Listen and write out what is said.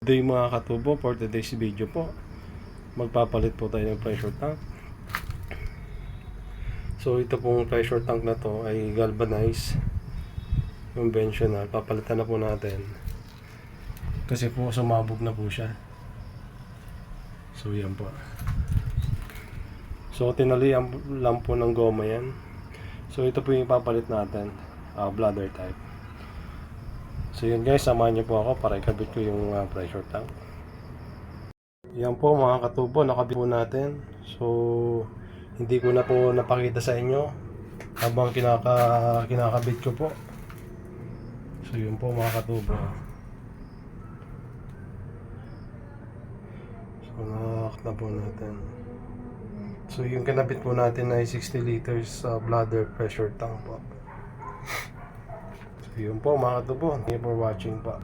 Today mga katubo, for today's video po, magpapalit po tayo ng pressure tank. So ito pong pressure tank na to ay galvanized conventional. Papalitan na po natin kasi po sumabog na po siya. So yan po. So tinalian lang po ng goma yan. So ito po yung ipapalit natin, bladder type. So yun guys, samahan niyo po ako para ikabit ko yung pressure tank. Yan po mga katubo, nakabit po natin. So hindi ko na po napakita sa inyo habang kinakabit ko po. So yun po mga katubo. So nakakit na po natin. So yung kinabit po natin ay 60 liters bladder pressure tank po. So yun po mga katubo. Thank you for watching po.